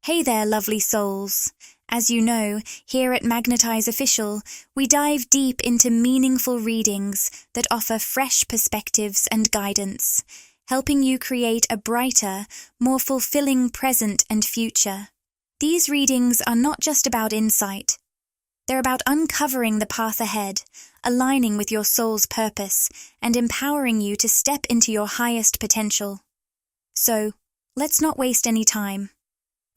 Hey there, lovely souls. As you know, here at Magnetize Official, we dive deep into meaningful readings that offer fresh perspectives and guidance, helping you create a brighter, more fulfilling present and future. These readings are not just about insight. They're about uncovering the path ahead, aligning with your soul's purpose, and empowering you to step into your highest potential. So, let's not waste any time.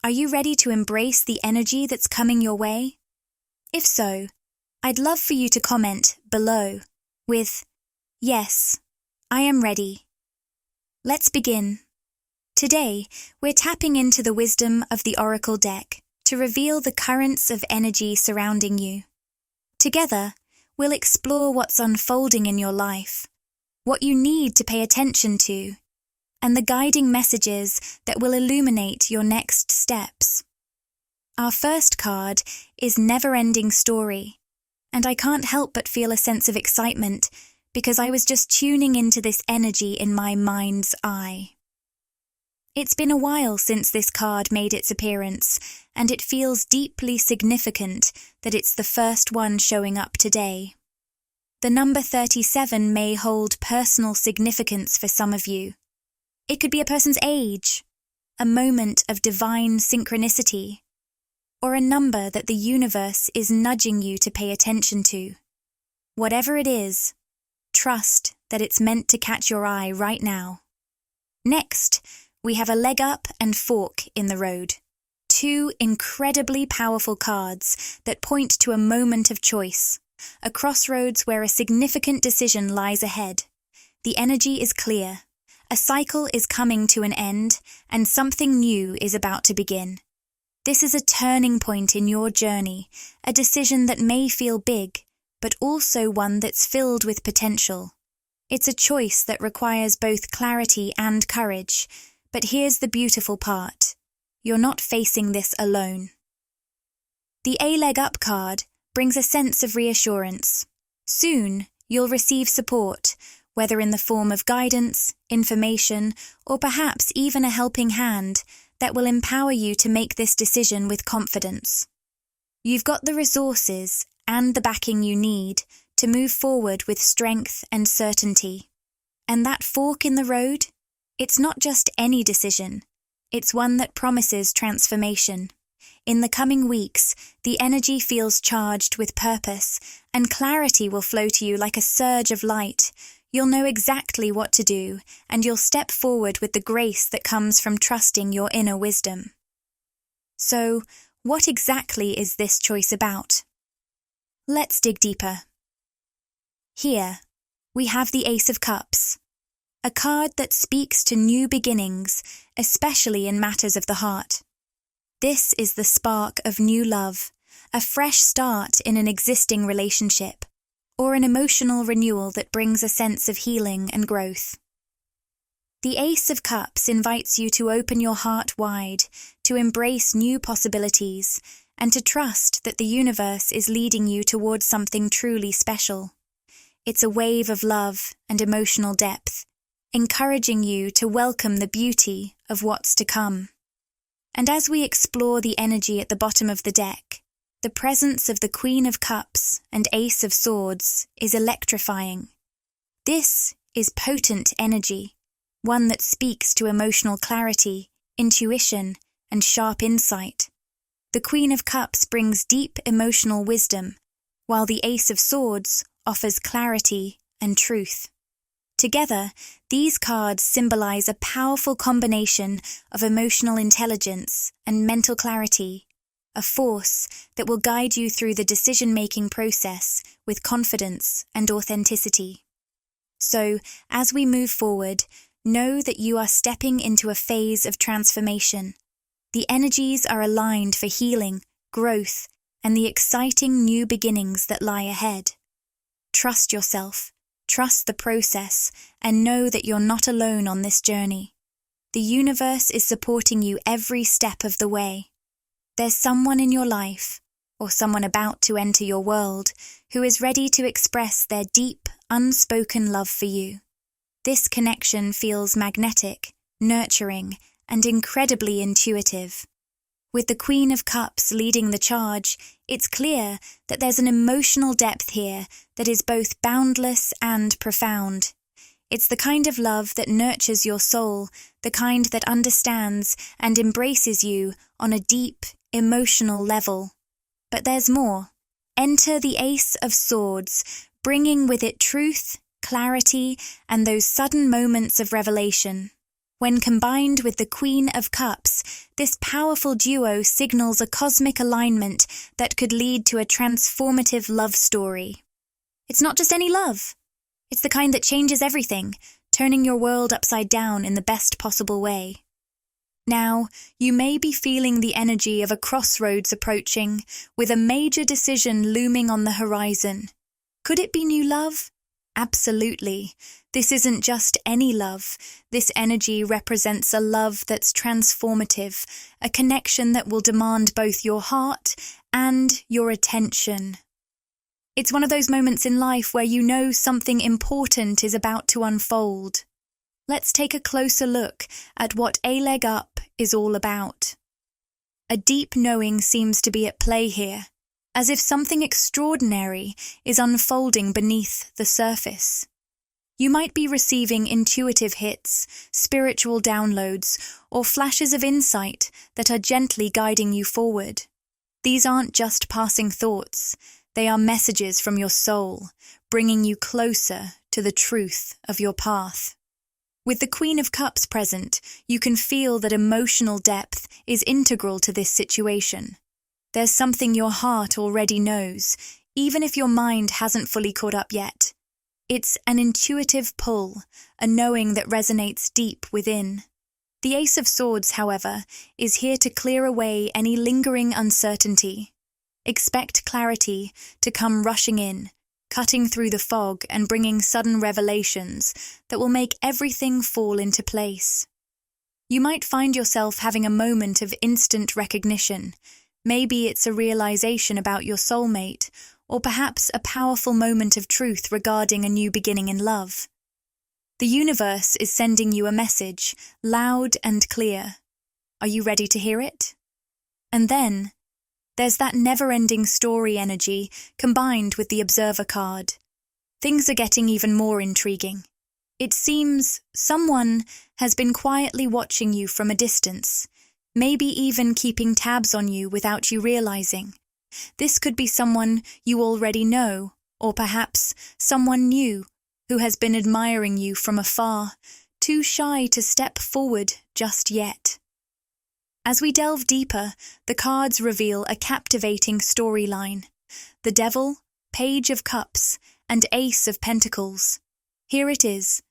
Are you ready to embrace the energy that's coming your way? If so, I'd love for you to comment below with, "Yes, I am ready." Let's begin. Today, we're tapping into the wisdom of the Oracle deck to reveal the currents of energy surrounding you. Together, we'll explore what's unfolding in your life, what you need to pay attention to, and the guiding messages that will illuminate your next steps. Our first card is Never-Ending Story, and I can't help but feel a sense of excitement because I was just tuning into this energy in my mind's eye. It's been a while since this card made its appearance, and it feels deeply significant that it's the first one showing up today. The number 37 may hold personal significance for some of you. It could be a person's age, a moment of divine synchronicity, or a number that the universe is nudging you to pay attention to. Whatever it is, trust that it's meant to catch your eye right now. Next, we have a leg up and fork in the road. Two incredibly powerful cards that point to a moment of choice, a crossroads where a significant decision lies ahead. The energy is clear. A cycle is coming to an end, and something new is about to begin. This is a turning point in your journey, a decision that may feel big, but also one that's filled with potential. It's a choice that requires both clarity and courage, but here's the beautiful part. You're not facing this alone. The A Leg Up card brings a sense of reassurance. Soon, you'll receive support, whether in the form of guidance, information, or perhaps even a helping hand that will empower you to make this decision with confidence. You've got the resources and the backing you need to move forward with strength and certainty. And that fork in the road? It's not just any decision. It's one that promises transformation. In the coming weeks, the energy feels charged with purpose, and clarity will flow to you like a surge of light. You'll know exactly what to do, and you'll step forward with the grace that comes from trusting your inner wisdom. So, what exactly is this choice about? Let's dig deeper. Here, we have the Ace of Cups, a card that speaks to new beginnings, especially in matters of the heart. This is the spark of new love, a fresh start in an existing relationship, or an emotional renewal that brings a sense of healing and growth. The Ace of Cups invites you to open your heart wide, to embrace new possibilities, and to trust that the universe is leading you towards something truly special. It's a wave of love and emotional depth, encouraging you to welcome the beauty of what's to come. And as we explore the energy at the bottom of the deck, the presence of the Queen of Cups and Ace of Swords is electrifying. This is potent energy, one that speaks to emotional clarity, intuition, and sharp insight. The Queen of Cups brings deep emotional wisdom, while the Ace of Swords offers clarity and truth. Together, these cards symbolize a powerful combination of emotional intelligence and mental clarity, a force that will guide you through the decision-making process with confidence and authenticity. So, as we move forward, know that you are stepping into a phase of transformation. The energies are aligned for healing, growth, and the exciting new beginnings that lie ahead. Trust yourself, trust the process, and know that you're not alone on this journey. The universe is supporting you every step of the way. There's someone in your life, or someone about to enter your world, who is ready to express their deep, unspoken love for you. This connection feels magnetic, nurturing, and incredibly intuitive. With the Queen of Cups leading the charge, it's clear that there's an emotional depth here that is both boundless and profound. It's the kind of love that nurtures your soul, the kind that understands and embraces you on a deep, emotional level. But there's more. Enter the Ace of Swords, bringing with it truth, clarity, and those sudden moments of revelation. When combined with the Queen of Cups, this powerful duo signals a cosmic alignment that could lead to a transformative love story. It's not just any love. It's the kind that changes everything, turning your world upside down in the best possible way. Now, you may be feeling the energy of a crossroads approaching, with a major decision looming on the horizon. Could it be new love? Absolutely. This isn't just any love. This energy represents a love that's transformative, a connection that will demand both your heart and your attention. It's one of those moments in life where you know something important is about to unfold. Let's take a closer look at what A Leg Up is all about. A deep knowing seems to be at play here, as if something extraordinary is unfolding beneath the surface. You might be receiving intuitive hits, spiritual downloads, or flashes of insight that are gently guiding you forward. These aren't just passing thoughts. They are messages from your soul, bringing you closer to the truth of your path. With the Queen of Cups present, you can feel that emotional depth is integral to this situation. There's something your heart already knows, even if your mind hasn't fully caught up yet. It's an intuitive pull, a knowing that resonates deep within. The Ace of Swords, however, is here to clear away any lingering uncertainty. Expect clarity to come rushing in, cutting through the fog and bringing sudden revelations that will make everything fall into place. You might find yourself having a moment of instant recognition. Maybe it's a realization about your soulmate, or perhaps a powerful moment of truth regarding a new beginning in love. The universe is sending you a message, loud and clear. Are you ready to hear it? And then, there's that never-ending story energy combined with the Observer card. Things are getting even more intriguing. It seems someone has been quietly watching you from a distance, maybe even keeping tabs on you without you realizing. This could be someone you already know, or perhaps someone new who has been admiring you from afar, too shy to step forward just yet. As we delve deeper, the cards reveal a captivating storyline. The Devil, Page of Cups, and Ace of Pentacles. Here it is,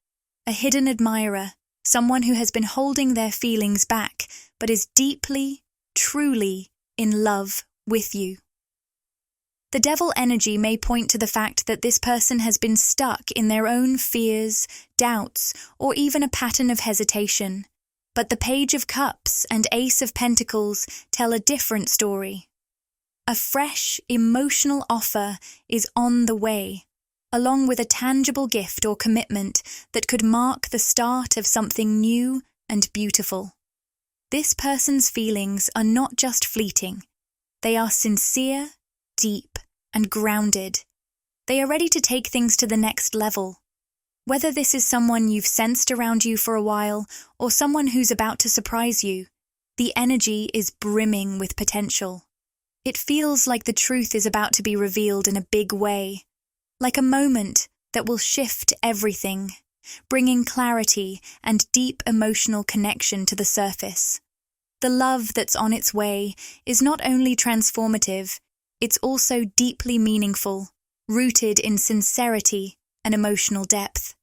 a hidden admirer, someone who has been holding their feelings back, but is deeply, truly in love with you. The Devil energy may point to the fact that this person has been stuck in their own fears, doubts, or even a pattern of hesitation. But the Page of Cups and Ace of Pentacles tell a different story. A fresh, emotional offer is on the way, along with a tangible gift or commitment that could mark the start of something new and beautiful. This person's feelings are not just fleeting. They are sincere, deep, and grounded. They are ready to take things to the next level. Whether this is someone you've sensed around you for a while or someone who's about to surprise you, the energy is brimming with potential. It feels like the truth is about to be revealed in a big way, like a moment that will shift everything, bringing clarity and deep emotional connection to the surface. The love that's on its way is not only transformative, it's also deeply meaningful, rooted in sincerity and emotional depth.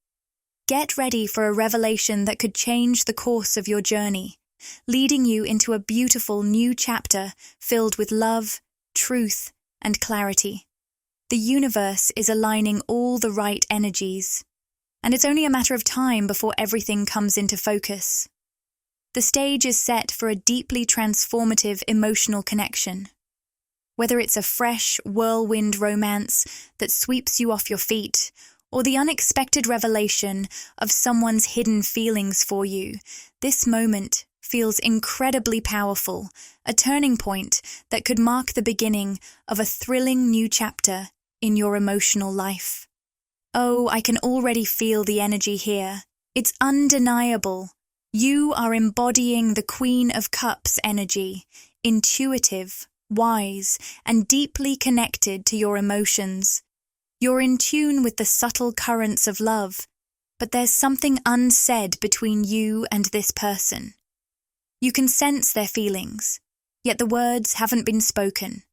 Get ready for a revelation that could change the course of your journey, leading you into a beautiful new chapter filled with love, truth, and clarity. The universe is aligning all the right energies, and it's only a matter of time before everything comes into focus. The stage is set for a deeply transformative emotional connection. Whether it's a fresh, whirlwind romance that sweeps you off your feet, or the unexpected revelation of someone's hidden feelings for you, this moment feels incredibly powerful, a turning point that could mark the beginning of a thrilling new chapter in your emotional life. Oh, I can already feel the energy here. It's undeniable. You are embodying the Queen of Cups energy, intuitive, wise, and deeply connected to your emotions. You're in tune with the subtle currents of love, but there's something unsaid between you and this person. You can sense their feelings, yet the words haven't been spoken.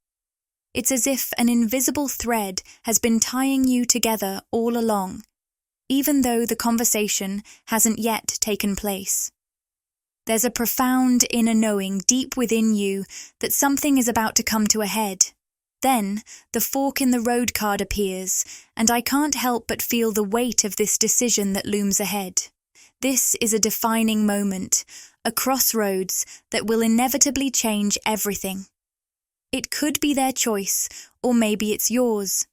It's as if an invisible thread has been tying you together all along, even though the conversation hasn't yet taken place. There's a profound inner knowing deep within you that something is about to come to a head. Then, the fork in the road card appears, and I can't help but feel the weight of this decision that looms ahead. This is a defining moment, a crossroads that will inevitably change everything. It could be their choice, or maybe it's yours.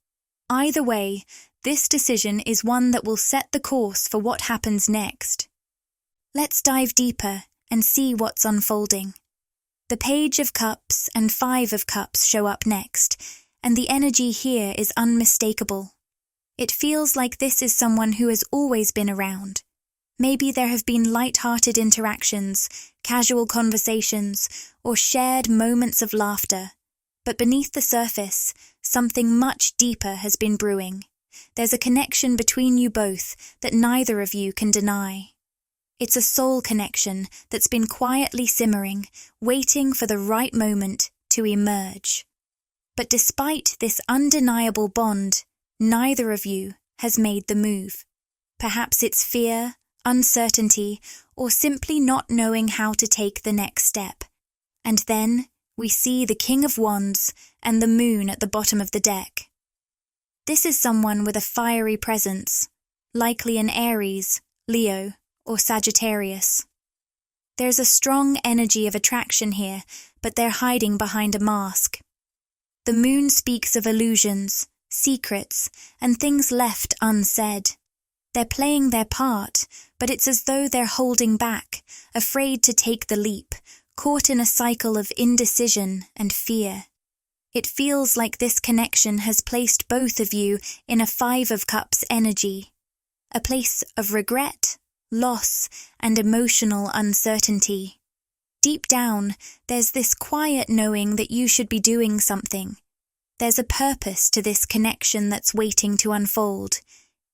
Either way, this decision is one that will set the course for what happens next. Let's dive deeper and see what's unfolding. The Page of Cups and Five of Cups show up next, and the energy here is unmistakable. It feels like this is someone who has always been around. Maybe there have been light-hearted interactions, casual conversations, or shared moments of laughter. But beneath the surface, something much deeper has been brewing. There's a connection between you both that neither of you can deny. It's a soul connection that's been quietly simmering, waiting for the right moment to emerge. But despite this undeniable bond, neither of you has made the move. Perhaps it's fear, uncertainty, or simply not knowing how to take the next step. And then we see the King of Wands and the Moon at the bottom of the deck. This is someone with a fiery presence, likely an Aries, Leo, or Sagittarius. There's a strong energy of attraction here, but they're hiding behind a mask. The Moon speaks of illusions, secrets, and things left unsaid. They're playing their part, but it's as though they're holding back, afraid to take the leap, caught in a cycle of indecision and fear. It feels like this connection has placed both of you in a Five of Cups energy, a place of regret, loss, and emotional uncertainty. Deep down, there's this quiet knowing that you should be doing something. There's a purpose to this connection that's waiting to unfold.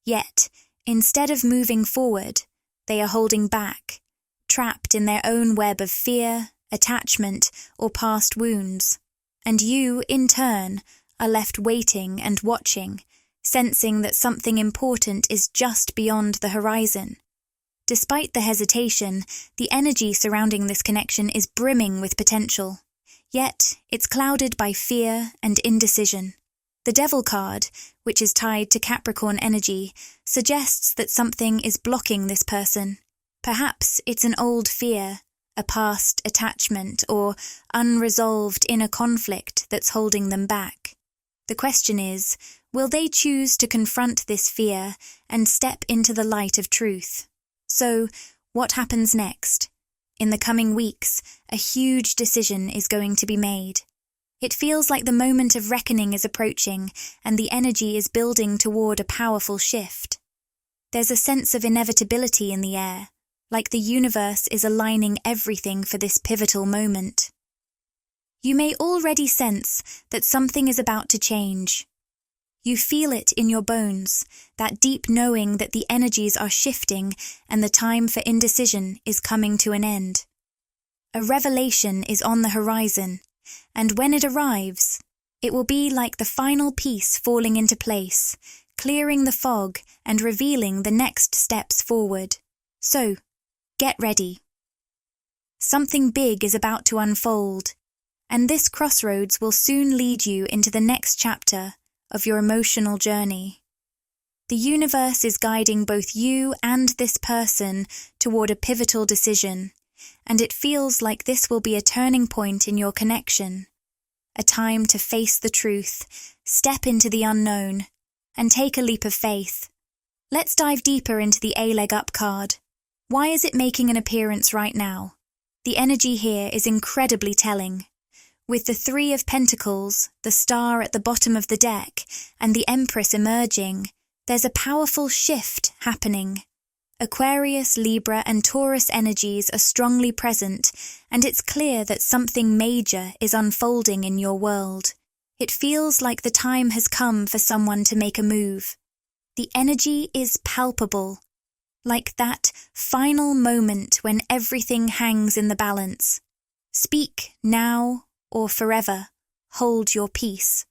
Yet, instead of moving forward, they are holding back, trapped in their own web of fear, attachment, or past wounds. And you, in turn, are left waiting and watching, sensing that something important is just beyond the horizon. Despite the hesitation, the energy surrounding this connection is brimming with potential. Yet, it's clouded by fear and indecision. The Devil card, which is tied to Capricorn energy, suggests that something is blocking this person. Perhaps it's an old fear, a past attachment, or unresolved inner conflict that's holding them back. The question is, will they choose to confront this fear and step into the light of truth? So, what happens next? In the coming weeks, a huge decision is going to be made. It feels like the moment of reckoning is approaching, and the energy is building toward a powerful shift. There's a sense of inevitability in the air, like the universe is aligning everything for this pivotal moment. You may already sense that something is about to change. You feel it in your bones, that deep knowing that the energies are shifting and the time for indecision is coming to an end. A revelation is on the horizon, and when it arrives, it will be like the final piece falling into place, clearing the fog and revealing the next steps forward. So, get ready. Something big is about to unfold, and this crossroads will soon lead you into the next chapter of your emotional journey. The universe is guiding both you and this person toward a pivotal decision, and it feels like this will be a turning point in your connection, a time to face the truth, step into the unknown, and take a leap of faith. Let's dive deeper into the A Leg Up card. Why is it making an appearance right now? The energy here is incredibly telling. With the Three of Pentacles, the Star at the bottom of the deck, and the Empress emerging, there's a powerful shift happening. Aquarius, Libra, and Taurus energies are strongly present, and it's clear that something major is unfolding in your world. It feels like the time has come for someone to make a move. The energy is palpable, like that final moment when everything hangs in the balance. Speak now or forever. Hold your peace.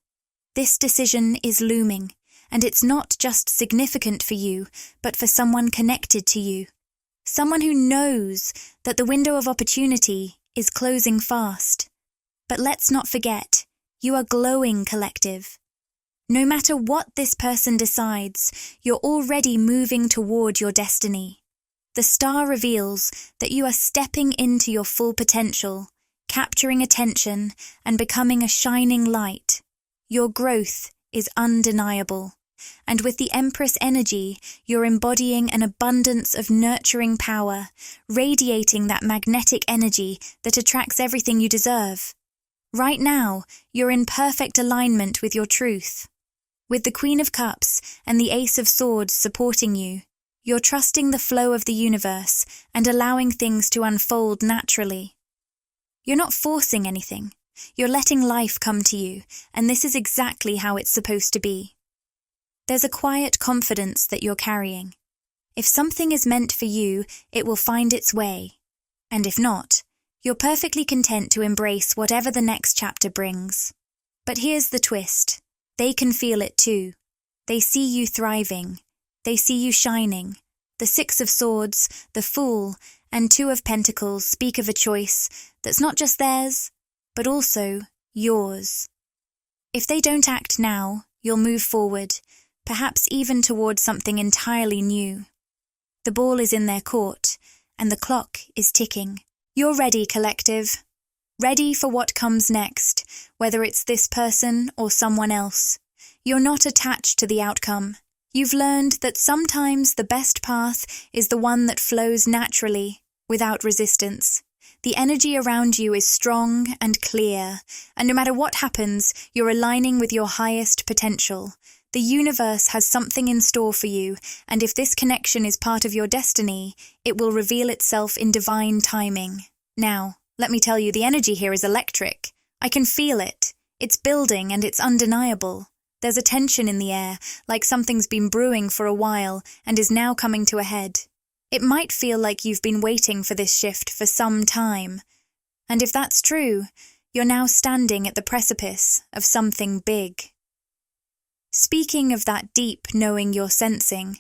This decision is looming, and it's not just significant for you, but for someone connected to you. Someone who knows that the window of opportunity is closing fast. But let's not forget, you are glowing, collective. No matter what this person decides, you're already moving toward your destiny. The star reveals that you are stepping into your full potential, capturing attention and becoming a shining light. Your growth is undeniable. And with the Empress energy, you're embodying an abundance of nurturing power, radiating that magnetic energy that attracts everything you deserve. Right now, you're in perfect alignment with your truth. With the Queen of Cups and the Ace of Swords supporting you, you're trusting the flow of the universe and allowing things to unfold naturally. You're not forcing anything. You're letting life come to you, and this is exactly how it's supposed to be. There's a quiet confidence that you're carrying. If something is meant for you, it will find its way. And if not, you're perfectly content to embrace whatever the next chapter brings. But here's the twist. They can feel it too. They see you thriving. They see you shining. The Six of Swords, the Fool, and Two of Pentacles speak of a choice that's not just theirs, but also yours. If they don't act now, you'll move forward, perhaps even towards something entirely new. The ball is in their court, and the clock is ticking. You're ready, collective. Ready for what comes next, whether it's this person or someone else. You're not attached to the outcome. You've learned that sometimes the best path is the one that flows naturally, without resistance. The energy around you is strong and clear, and no matter what happens, you're aligning with your highest potential. The universe has something in store for you, and if this connection is part of your destiny, it will reveal itself in divine timing. Now, let me tell you, the energy here is electric. I can feel it. It's building and it's undeniable. There's a tension in the air, like something's been brewing for a while and is now coming to a head. It might feel like you've been waiting for this shift for some time. And if that's true, you're now standing at the precipice of something big. Speaking of that deep knowing you're sensing,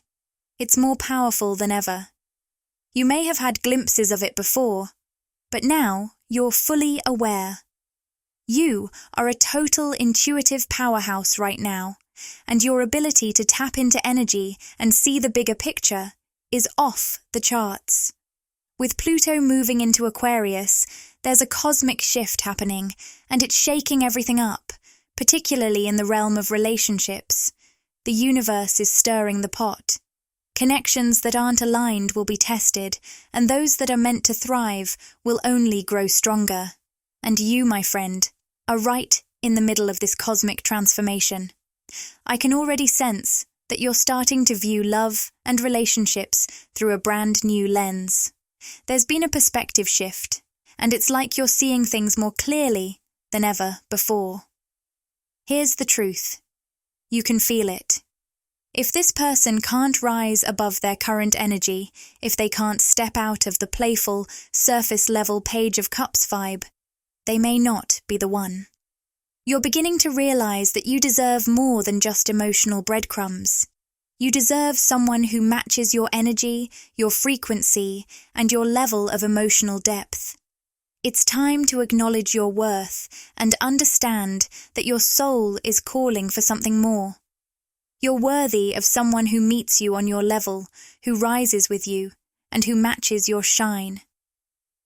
it's more powerful than ever. You may have had glimpses of it before, but now you're fully aware. You are a total intuitive powerhouse right now, and your ability to tap into energy and see the bigger picture is off the charts. With Pluto moving into Aquarius, there's a cosmic shift happening, and it's shaking everything up, particularly in the realm of relationships. The universe is stirring the pot. Connections that aren't aligned will be tested, and those that are meant to thrive will only grow stronger. And you, my friend, are right in the middle of this cosmic transformation. I can already sense that you're starting to view love and relationships through a brand new lens. There's been a perspective shift, and it's like you're seeing things more clearly than ever before. Here's the truth. You can feel it. If this person can't rise above their current energy, if they can't step out of the playful, surface-level Page of Cups vibe, they may not be the one. You're beginning to realize that you deserve more than just emotional breadcrumbs. You deserve someone who matches your energy, your frequency, and your level of emotional depth. It's time to acknowledge your worth and understand that your soul is calling for something more. You're worthy of someone who meets you on your level, who rises with you, and who matches your shine.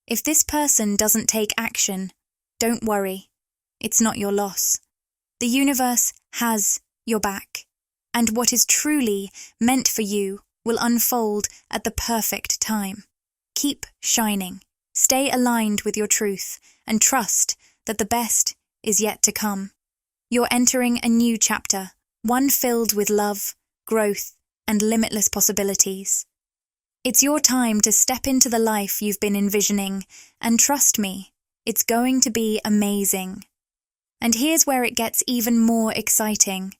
If this person doesn't take action, don't worry. It's not your loss. The universe has your back, and what is truly meant for you will unfold at the perfect time. Keep shining. Stay aligned with your truth and trust that the best is yet to come. You're entering a new chapter, one filled with love, growth, and limitless possibilities. It's your time to step into the life you've been envisioning, and trust me, it's going to be amazing. And here's where it gets even more exciting.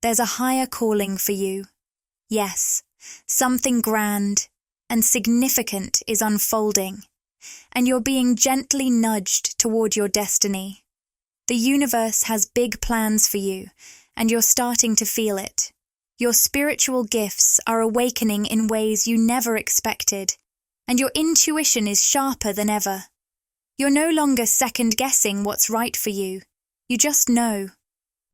There's a higher calling for you. Yes, something grand and significant is unfolding, and you're being gently nudged toward your destiny. The universe has big plans for you, and you're starting to feel it. Your spiritual gifts are awakening in ways you never expected, and your intuition is sharper than ever. You're no longer second-guessing what's right for you. You just know.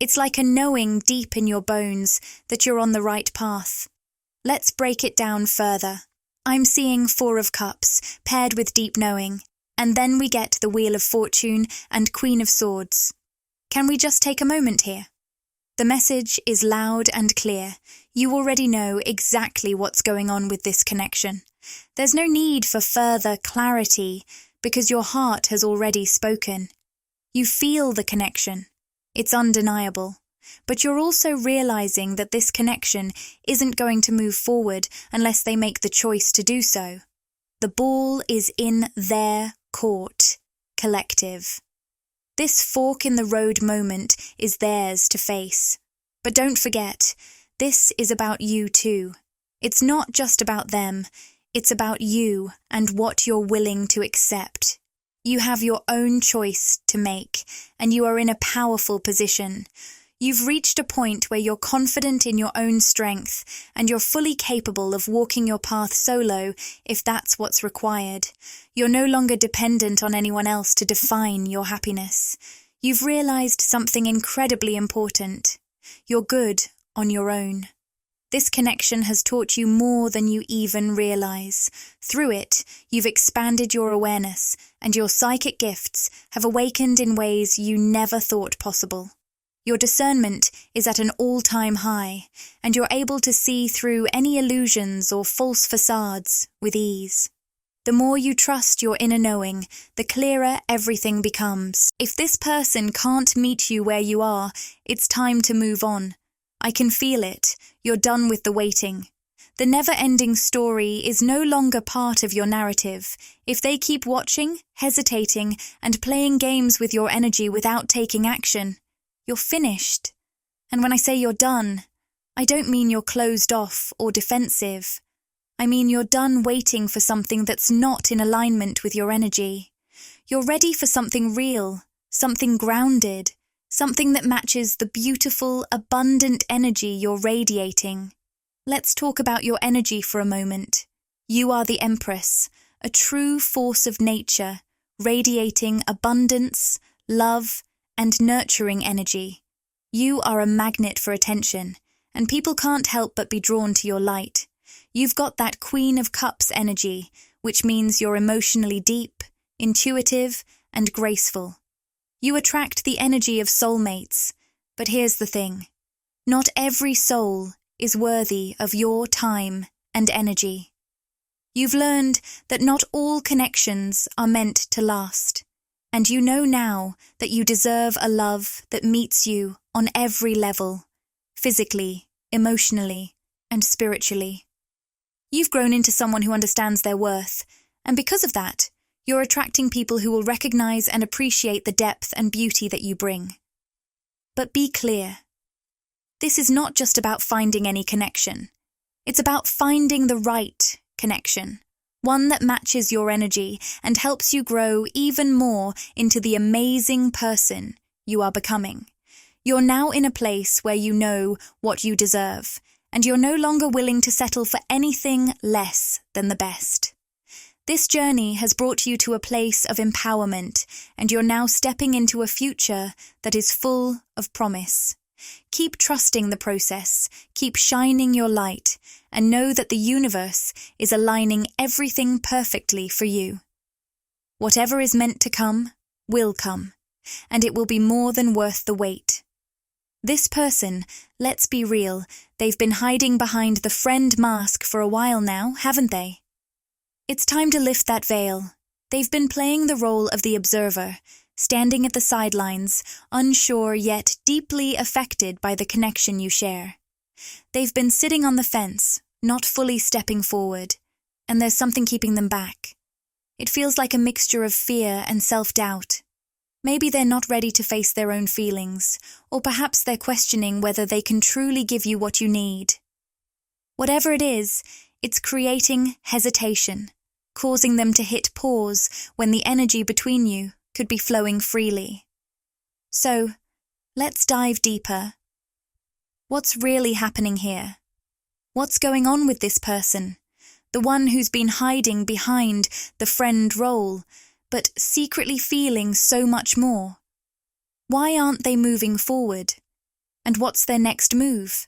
It's like a knowing deep in your bones that you're on the right path. Let's break it down further. I'm seeing 4 of Cups paired with deep knowing, and then we get the Wheel of Fortune and Queen of Swords. Can we just take a moment here? The message is loud and clear. You already know exactly what's going on with this connection. There's no need for further clarity because your heart has already spoken. You feel the connection. It's undeniable. But you're also realizing that this connection isn't going to move forward unless they make the choice to do so. The ball is in their court, collective. This fork-in-the-road moment is theirs to face. But don't forget, this is about you too. It's not just about them, it's about you and what you're willing to accept. You have your own choice to make, and you are in a powerful position. You've reached a point where you're confident in your own strength, and you're fully capable of walking your path solo if that's what's required. You're no longer dependent on anyone else to define your happiness. You've realized something incredibly important. You're good on your own. This connection has taught you more than you even realize. Through it, you've expanded your awareness, and your psychic gifts have awakened in ways you never thought possible. Your discernment is at an all-time high, and you're able to see through any illusions or false facades with ease. The more you trust your inner knowing, the clearer everything becomes. If this person can't meet you where you are, it's time to move on. I can feel it. You're done with the waiting. The never-ending story is no longer part of your narrative. If they keep watching, hesitating, and playing games with your energy without taking action, you're finished. And when I say you're done, I don't mean you're closed off or defensive. I mean you're done waiting for something that's not in alignment with your energy. You're ready for something real, something grounded, something that matches the beautiful, abundant energy you're radiating. Let's talk about your energy for a moment. You are the Empress, a true force of nature, radiating abundance, love, and nurturing energy. You are a magnet for attention, and people can't help but be drawn to your light. You've got that Queen of Cups energy, which means you're emotionally deep, intuitive, and graceful. You attract the energy of soulmates, but here's the thing. Not every soul is worthy of your time and energy. You've learned that not all connections are meant to last, and you know now that you deserve a love that meets you on every level, physically, emotionally, and spiritually. You've grown into someone who understands their worth, and because of that, you're attracting people who will recognize and appreciate the depth and beauty that you bring. But be clear. This is not just about finding any connection. It's about finding the right connection, one that matches your energy and helps you grow even more into the amazing person you are becoming. You're now in a place where you know what you deserve, and you're no longer willing to settle for anything less than the best. This journey has brought you to a place of empowerment, and you're now stepping into a future that is full of promise. Keep trusting the process, keep shining your light, and know that the universe is aligning everything perfectly for you. Whatever is meant to come, will come, and it will be more than worth the wait. This person, let's be real, they've been hiding behind the friend mask for a while now, haven't they? It's time to lift that veil. They've been playing the role of the observer, standing at the sidelines, unsure yet deeply affected by the connection you share. They've been sitting on the fence, not fully stepping forward, and there's something keeping them back. It feels like a mixture of fear and self-doubt. Maybe they're not ready to face their own feelings, or perhaps they're questioning whether they can truly give you what you need. Whatever it is, it's creating hesitation, causing them to hit pause when the energy between you could be flowing freely. So, let's dive deeper. What's really happening here? What's going on with this person? The one who's been hiding behind the friend role, but secretly feeling so much more. Why aren't they moving forward? And what's their next move?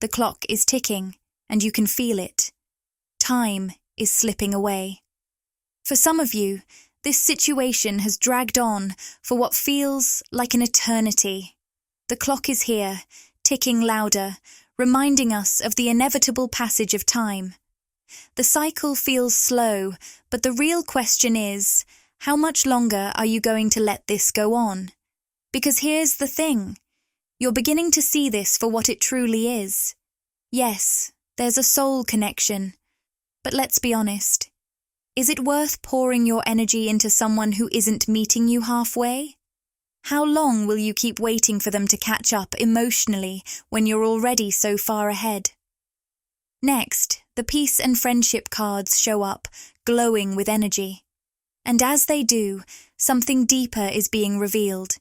The clock is ticking, and you can feel it. Time is slipping away. For some of you, this situation has dragged on for what feels like an eternity. The clock is here, ticking louder, reminding us of the inevitable passage of time. The cycle feels slow, but the real question is, how much longer are you going to let this go on? Because here's the thing, you're beginning to see this for what it truly is. Yes, there's a soul connection, but let's be honest. Is it worth pouring your energy into someone who isn't meeting you halfway? How long will you keep waiting for them to catch up emotionally when you're already so far ahead? Next, the peace and friendship cards show up, glowing with energy. And as they do, something deeper is being revealed.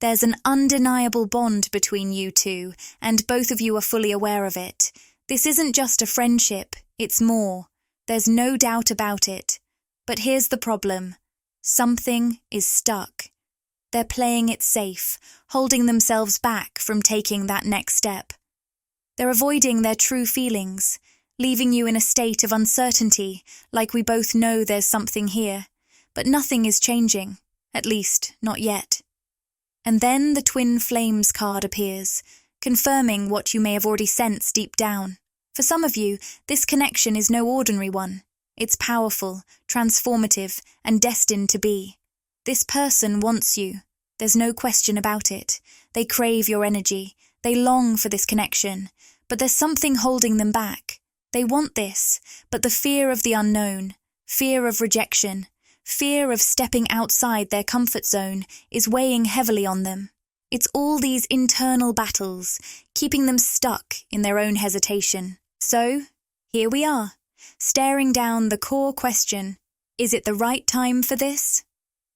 There's an undeniable bond between you two, and both of you are fully aware of it. This isn't just a friendship, it's more. There's no doubt about it. But here's the problem. Something is stuck. They're playing it safe, holding themselves back from taking that next step. They're avoiding their true feelings, leaving you in a state of uncertainty, like we both know there's something here, but nothing is changing, at least not yet. And then the twin flames card appears, confirming what you may have already sensed deep down. For some of you, this connection is no ordinary one. It's powerful, transformative, and destined to be. This person wants you. There's no question about it. They crave your energy. They long for this connection. But there's something holding them back. They want this, but the fear of the unknown, fear of rejection, fear of stepping outside their comfort zone is weighing heavily on them. It's all these internal battles, keeping them stuck in their own hesitation. So, here we are, staring down the core question, is it the right time for this?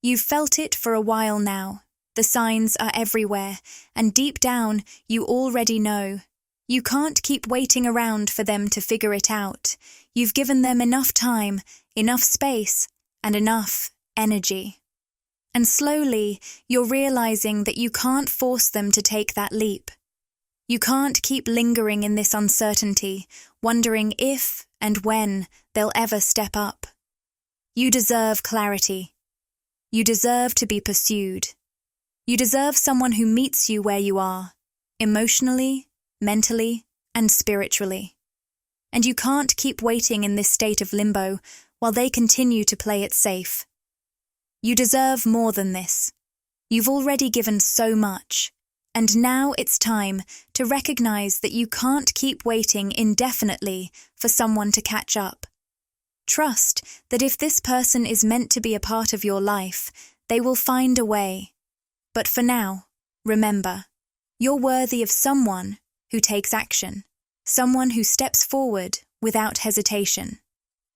You've felt it for a while now. The signs are everywhere, and deep down, you already know. You can't keep waiting around for them to figure it out. You've given them enough time, enough space, and enough energy. And slowly, you're realizing that you can't force them to take that leap. You can't keep lingering in this uncertainty, wondering if and when they'll ever step up. You deserve clarity. You deserve to be pursued. You deserve someone who meets you where you are, emotionally, mentally, and spiritually. And you can't keep waiting in this state of limbo while they continue to play it safe. You deserve more than this. You've already given so much, and now it's time to recognize that you can't keep waiting indefinitely for someone to catch up. Trust that if this person is meant to be a part of your life, they will find a way. But for now, remember, you're worthy of someone who takes action, someone who steps forward without hesitation.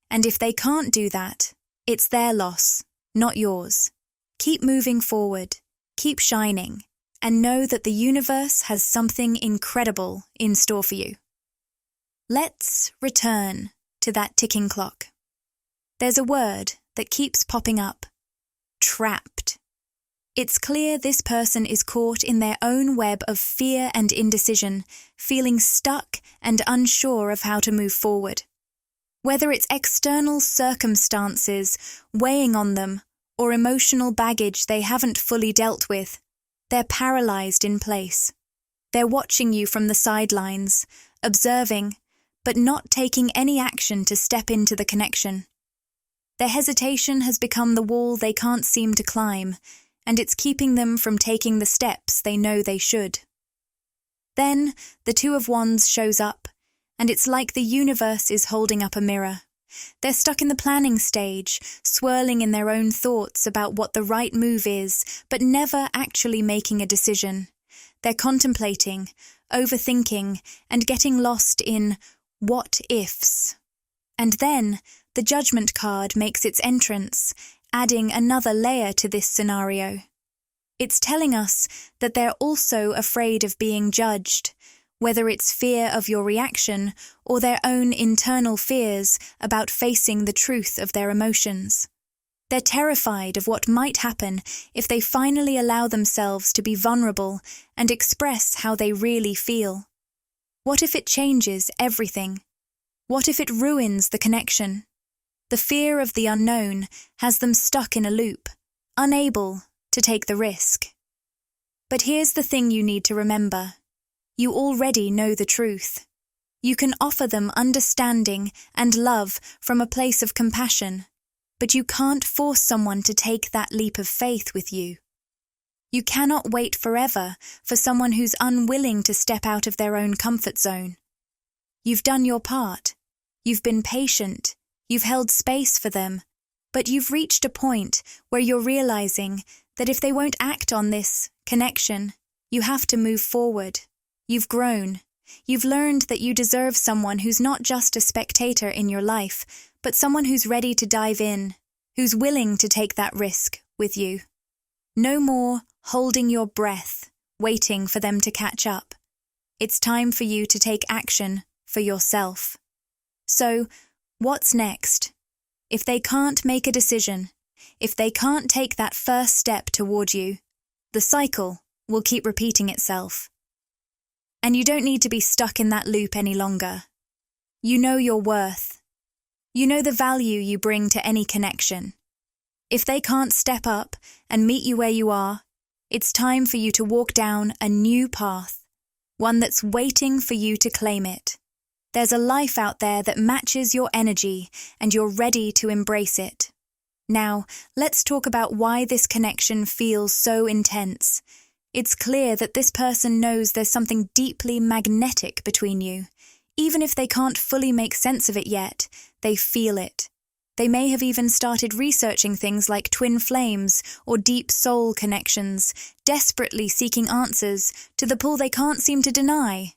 And if they can't do that, it's their loss, not yours. Keep moving forward, keep shining, and know that the universe has something incredible in store for you. Let's return to that ticking clock. There's a word that keeps popping up. Trapped. It's clear this person is caught in their own web of fear and indecision, feeling stuck and unsure of how to move forward. Whether it's external circumstances weighing on them or emotional baggage they haven't fully dealt with, they're paralyzed in place. They're watching you from the sidelines, observing, but not taking any action to step into the connection. Their hesitation has become the wall they can't seem to climb, and it's keeping them from taking the steps they know they should. Then the Two of Wands shows up, and it's like the universe is holding up a mirror. They're stuck in the planning stage, swirling in their own thoughts about what the right move is, but never actually making a decision. They're contemplating, overthinking, and getting lost in what-ifs. And then the Judgment card makes its entrance, adding another layer to this scenario. It's telling us that they're also afraid of being judged, whether it's fear of your reaction or their own internal fears about facing the truth of their emotions. They're terrified of what might happen if they finally allow themselves to be vulnerable and express how they really feel. What if it changes everything? What if it ruins the connection? The fear of the unknown has them stuck in a loop, unable to take the risk. But here's the thing you need to remember. You already know the truth. You can offer them understanding and love from a place of compassion, but you can't force someone to take that leap of faith with you. You cannot wait forever for someone who's unwilling to step out of their own comfort zone. You've done your part. You've been patient. You've held space for them. But you've reached a point where you're realizing that if they won't act on this connection, you have to move forward. You've grown. You've learned that you deserve someone who's not just a spectator in your life, but someone who's ready to dive in, who's willing to take that risk with you. No more holding your breath, waiting for them to catch up. It's time for you to take action for yourself. So, what's next? If they can't make a decision, if they can't take that first step toward you, the cycle will keep repeating itself. And you don't need to be stuck in that loop any longer. You know your worth. You know the value you bring to any connection. If they can't step up and meet you where you are, it's time for you to walk down a new path, one that's waiting for you to claim it. There's a life out there that matches your energy, and you're ready to embrace it. Now, let's talk about why this connection feels so intense. It's clear that this person knows there's something deeply magnetic between you. Even if they can't fully make sense of it yet, they feel it. They may have even started researching things like twin flames or deep soul connections, desperately seeking answers to the pull they can't seem to deny.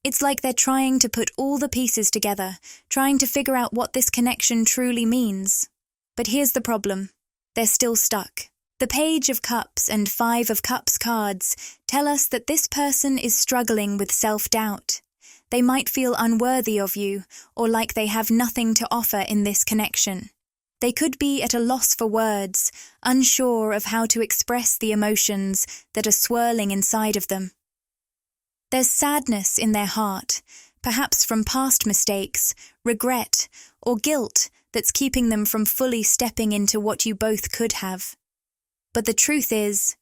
It's like they're trying to put all the pieces together, trying to figure out what this connection truly means. But here's the problem. They're still stuck. The Page of Cups and Five of Cups cards tell us that this person is struggling with self-doubt. They might feel unworthy of you, or like they have nothing to offer in this connection. They could be at a loss for words, unsure of how to express the emotions that are swirling inside of them. There's sadness in their heart, perhaps from past mistakes, regret, or guilt that's keeping them from fully stepping into what you both could have. But the truth is,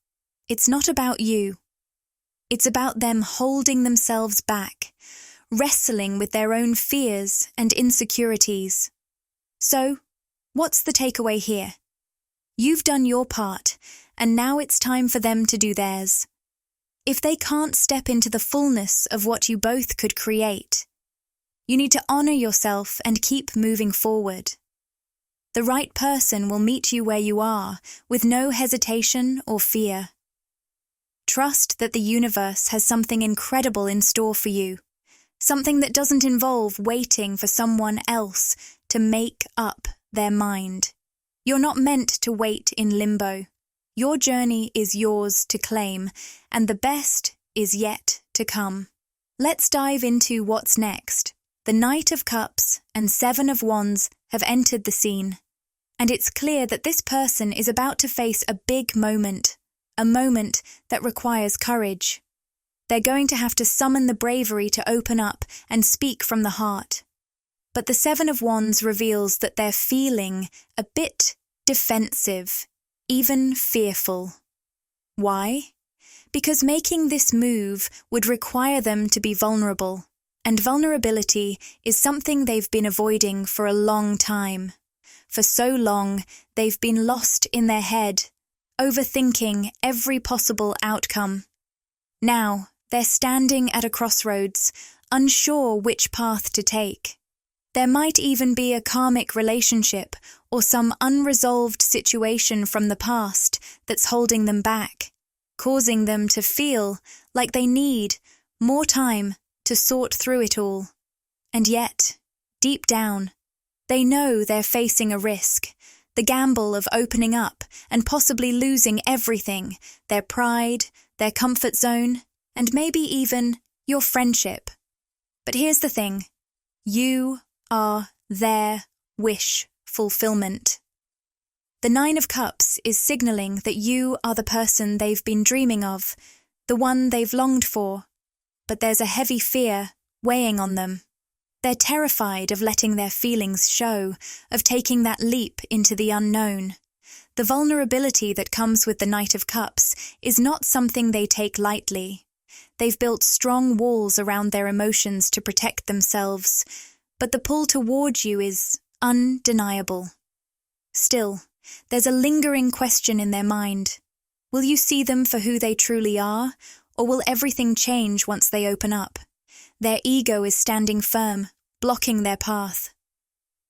it's not about you. It's about them holding themselves back, wrestling with their own fears and insecurities. So, what's the takeaway here? You've done your part, and now it's time for them to do theirs. If they can't step into the fullness of what you both could create, you need to honor yourself and keep moving forward. The right person will meet you where you are, with no hesitation or fear. Trust that the universe has something incredible in store for you, something that doesn't involve waiting for someone else to make up their mind. You're not meant to wait in limbo. Your journey is yours to claim, and the best is yet to come. Let's dive into what's next. The Knight of Cups and Seven of Wands have entered the scene, and it's clear that this person is about to face a big moment, a moment that requires courage. They're going to have to summon the bravery to open up and speak from the heart. But the Seven of Wands reveals that they're feeling a bit defensive, even fearful. Why? Because making this move would require them to be vulnerable, and vulnerability is something they've been avoiding for a long time. For so long, they've been lost in their head, overthinking every possible outcome. Now, they're standing at a crossroads, unsure which path to take. There might even be a karmic relationship or some unresolved situation from the past that's holding them back, causing them to feel like they need more time to sort through it all. And yet, deep down, they know they're facing a risk, the gamble of opening up and possibly losing everything, their pride, their comfort zone, and maybe even your friendship. But here's the thing, you are their wish fulfillment. The Nine of Cups is signaling that you are the person they've been dreaming of, the one they've longed for, but there's a heavy fear weighing on them. They're terrified of letting their feelings show, of taking that leap into the unknown. The vulnerability that comes with the Knight of Cups is not something they take lightly. They've built strong walls around their emotions to protect themselves, but the pull towards you is undeniable. Still, there's a lingering question in their mind. Will you see them for who they truly are, or will everything change once they open up? Their ego is standing firm, blocking their path.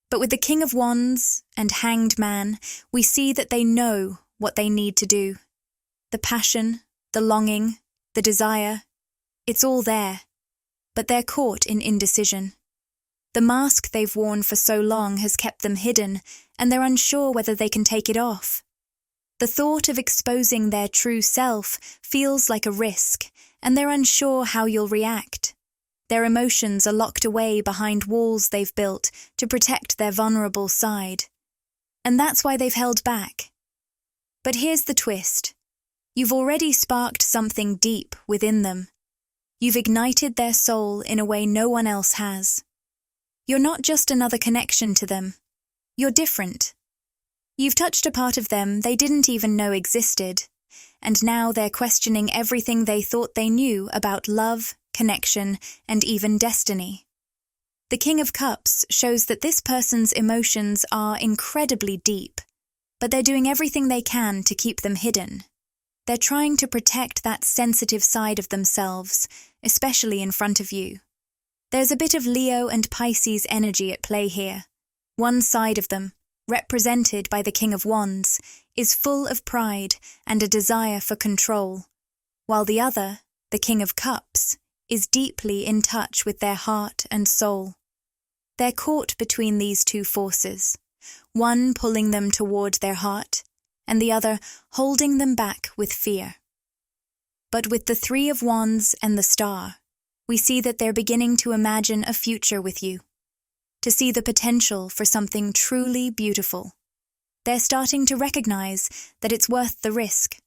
But with the King of Wands and Hanged Man, we see that they know what they need to do. The passion, the longing, the desire, it's all there, but they're caught in indecision. The mask they've worn for so long has kept them hidden, and they're unsure whether they can take it off. The thought of exposing their true self feels like a risk, and they're unsure how you'll react. Their emotions are locked away behind walls they've built to protect their vulnerable side. And that's why they've held back. But here's the twist. You've already sparked something deep within them. You've ignited their soul in a way no one else has. You're not just another connection to them. You're different. You've touched a part of them they didn't even know existed, and now they're questioning everything they thought they knew about love, connection, and even destiny. The King of Cups shows that this person's emotions are incredibly deep, but they're doing everything they can to keep them hidden. They're trying to protect that sensitive side of themselves, especially in front of you. There's a bit of Leo and Pisces energy at play here. One side of them, represented by the King of Wands, is full of pride and a desire for control, while the other, the King of Cups, is deeply in touch with their heart and soul. They're caught between these two forces, one pulling them toward their heart, and the other holding them back with fear. But with the Three of Wands and the Star, we see that they're beginning to imagine a future with you, to see the potential for something truly beautiful. They're starting to recognize that it's worth the risk.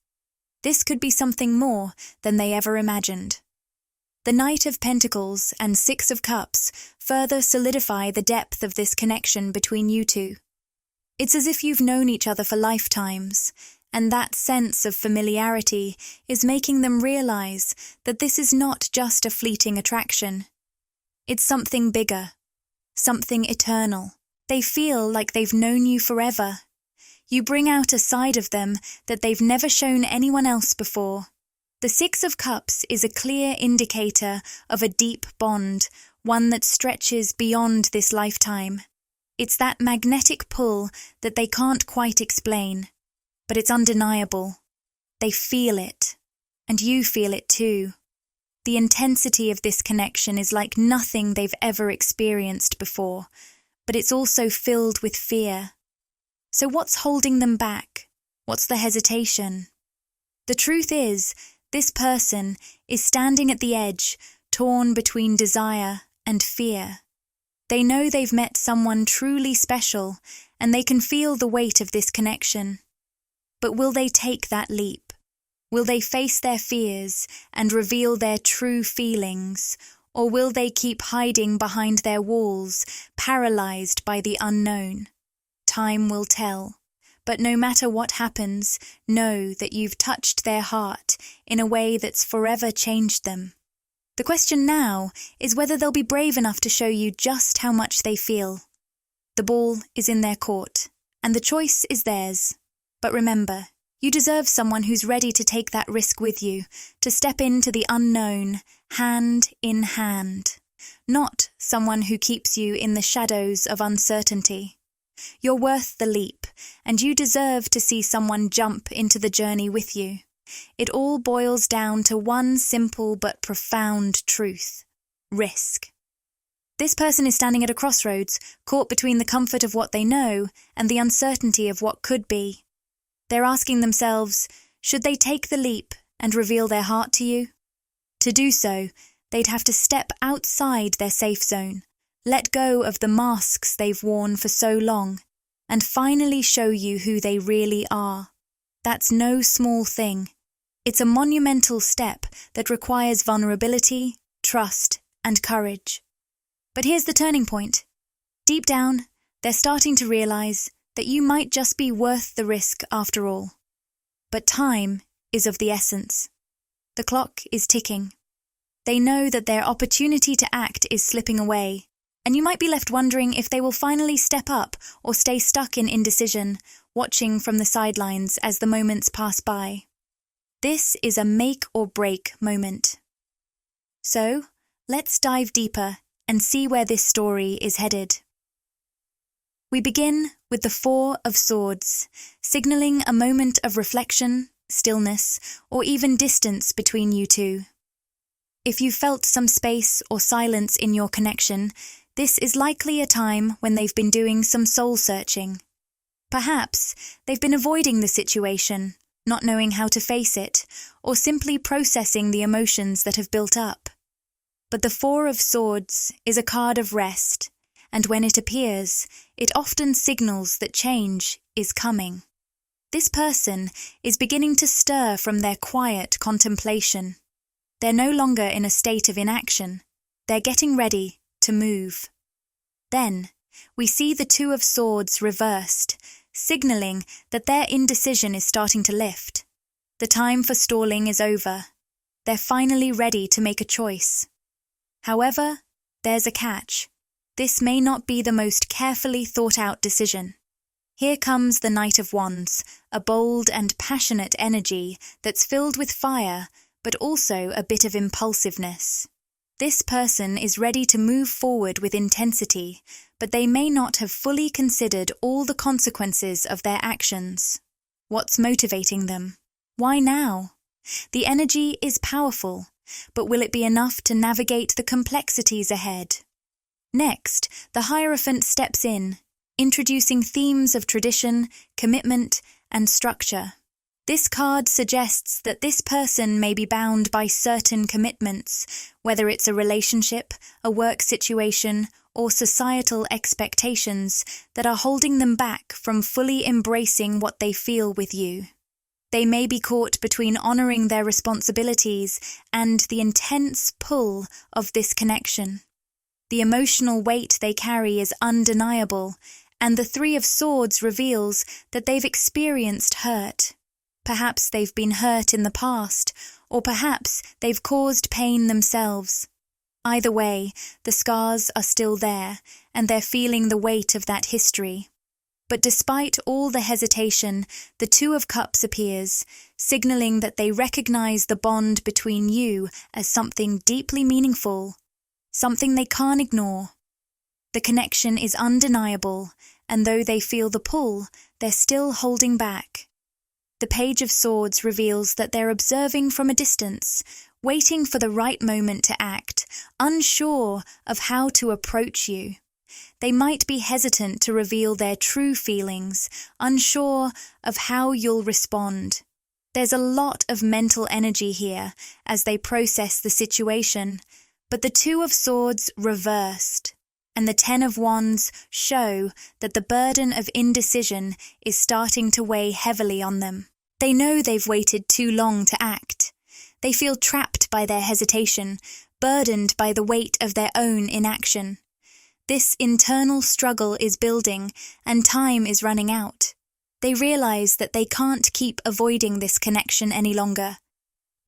This could be something more than they ever imagined. The Knight of Pentacles and Six of Cups further solidify the depth of this connection between you two. It's as if you've known each other for lifetimes, and that sense of familiarity is making them realize that this is not just a fleeting attraction. It's something bigger, something eternal. They feel like they've known you forever. You bring out a side of them that they've never shown anyone else before. The Six of Cups is a clear indicator of a deep bond, one that stretches beyond this lifetime. It's that magnetic pull that they can't quite explain, but it's undeniable. They feel it, and you feel it too. The intensity of this connection is like nothing they've ever experienced before, but it's also filled with fear. So what's holding them back? What's the hesitation? The truth is, this person is standing at the edge, torn between desire and fear. They know they've met someone truly special, and they can feel the weight of this connection. But will they take that leap? Will they face their fears and reveal their true feelings, or will they keep hiding behind their walls, paralyzed by the unknown? Time will tell. But no matter what happens, know that you've touched their heart in a way that's forever changed them. The question now is whether they'll be brave enough to show you just how much they feel. The ball is in their court, and the choice is theirs. But remember, you deserve someone who's ready to take that risk with you, to step into the unknown, hand in hand. Not someone who keeps you in the shadows of uncertainty. You're worth the leap, and you deserve to see someone jump into the journey with you. It all boils down to one simple but profound truth: risk. This person is standing at a crossroads, caught between the comfort of what they know and the uncertainty of what could be. They're asking themselves, should they take the leap and reveal their heart to you? To do so, they'd have to step outside their safe zone, let go of the masks they've worn for so long, and finally show you who they really are. That's no small thing. It's a monumental step that requires vulnerability, trust, and courage. But here's the turning point. Deep down, they're starting to realize that you might just be worth the risk after all. But time is of the essence. The clock is ticking. They know that their opportunity to act is slipping away, and you might be left wondering if they will finally step up or stay stuck in indecision, watching from the sidelines as the moments pass by. This is a make or break moment. So, let's dive deeper and see where this story is headed. We begin with the Four of Swords, signaling a moment of reflection, stillness, or even distance between you two. If you felt some space or silence in your connection, this is likely a time when they've been doing some soul-searching. Perhaps they've been avoiding the situation, not knowing how to face it, or simply processing the emotions that have built up. But the Four of Swords is a card of rest, and when it appears, it often signals that change is coming. This person is beginning to stir from their quiet contemplation. They're no longer in a state of inaction. They're getting ready to move. Then, we see the Two of Swords reversed, signaling that their indecision is starting to lift. The time for stalling is over. They're finally ready to make a choice. However, there's a catch. This may not be the most carefully thought-out decision. Here comes the Knight of Wands, a bold and passionate energy that's filled with fire, but also a bit of impulsiveness. This person is ready to move forward with intensity, but they may not have fully considered all the consequences of their actions. What's motivating them? Why now? The energy is powerful, but will it be enough to navigate the complexities ahead? Next, the Hierophant steps in, introducing themes of tradition, commitment, and structure. This card suggests that this person may be bound by certain commitments, whether it's a relationship, a work situation, or societal expectations that are holding them back from fully embracing what they feel with you. They may be caught between honoring their responsibilities and the intense pull of this connection. The emotional weight they carry is undeniable, and the Three of Swords reveals that they've experienced hurt. Perhaps they've been hurt in the past, or perhaps they've caused pain themselves. Either way, the scars are still there, and they're feeling the weight of that history. But despite all the hesitation, the Two of Cups appears, signaling that they recognize the bond between you as something deeply meaningful, something they can't ignore. The connection is undeniable, and though they feel the pull, they're still holding back. The Page of Swords reveals that they're observing from a distance, waiting for the right moment to act, unsure of how to approach you. They might be hesitant to reveal their true feelings, unsure of how you'll respond. There's a lot of mental energy here as they process the situation, but the Two of Swords reversed, and the Ten of Wands show that the burden of indecision is starting to weigh heavily on them. They know they've waited too long to act. They feel trapped by their hesitation, burdened by the weight of their own inaction. This internal struggle is building, and time is running out. They realize that they can't keep avoiding this connection any longer.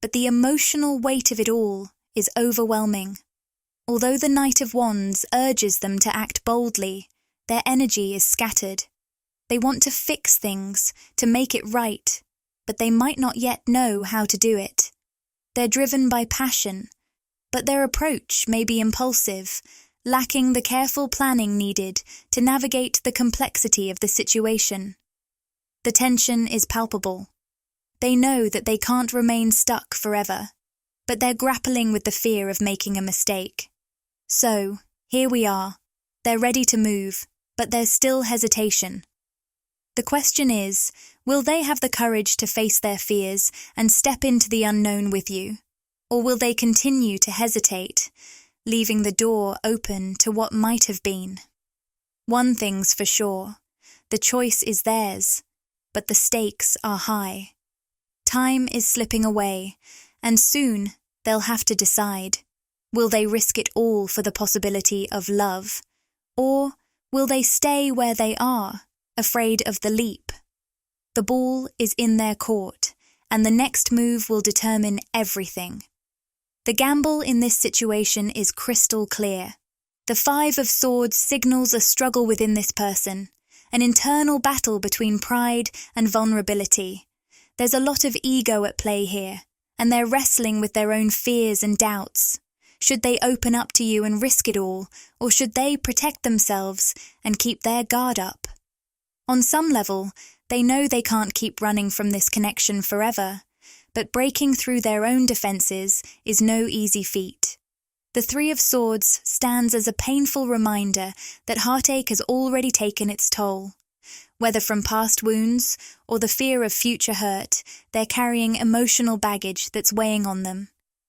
But the emotional weight of it all is overwhelming. Although the Knight of Wands urges them to act boldly, their energy is scattered. They want to fix things, to make it right, but they might not yet know how to do it. They're driven by passion, but their approach may be impulsive, lacking the careful planning needed to navigate the complexity of the situation. The tension is palpable. They know that they can't remain stuck forever, but they're grappling with the fear of making a mistake. So, here we are. They're ready to move, but there's still hesitation. The question is, will they have the courage to face their fears and step into the unknown with you? Or will they continue to hesitate, leaving the door open to what might have been? One thing's for sure, the choice is theirs, but the stakes are high. Time is slipping away, and soon they'll have to decide. Will they risk it all for the possibility of love? Or will they stay where they are, afraid of the leap? The ball is in their court, and the next move will determine everything. The gamble in this situation is crystal clear. The Five of Swords signals a struggle within this person, an internal battle between pride and vulnerability. There's a lot of ego at play here, and they're wrestling with their own fears and doubts. Should they open up to you and risk it all, or should they protect themselves and keep their guard up? On some level, they know they can't keep running from this connection forever, but breaking through their own defenses is no easy feat. The Three of Swords stands as a painful reminder that heartache has already taken its toll. Whether from past wounds or the fear of future hurt, they're carrying emotional baggage that's weighing on them.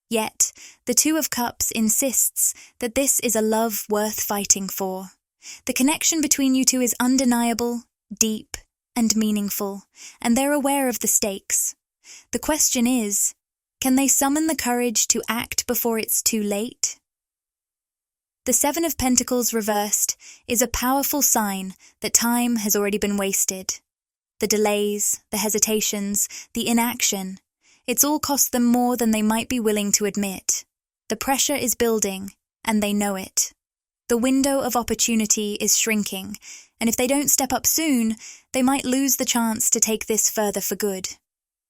Yet, the Two of Cups insists that this is a love worth fighting for. The connection between you two is undeniable, deep, and meaningful, and they're aware of the stakes. The question is, can they summon the courage to act before it's too late? The Seven of Pentacles reversed is a powerful sign that time has already been wasted. The delays, the hesitations, the inaction, it's all cost them more than they might be willing to admit. The pressure is building, and they know it. The window of opportunity is shrinking, and if they don't step up soon, they might lose the chance to take this further for good.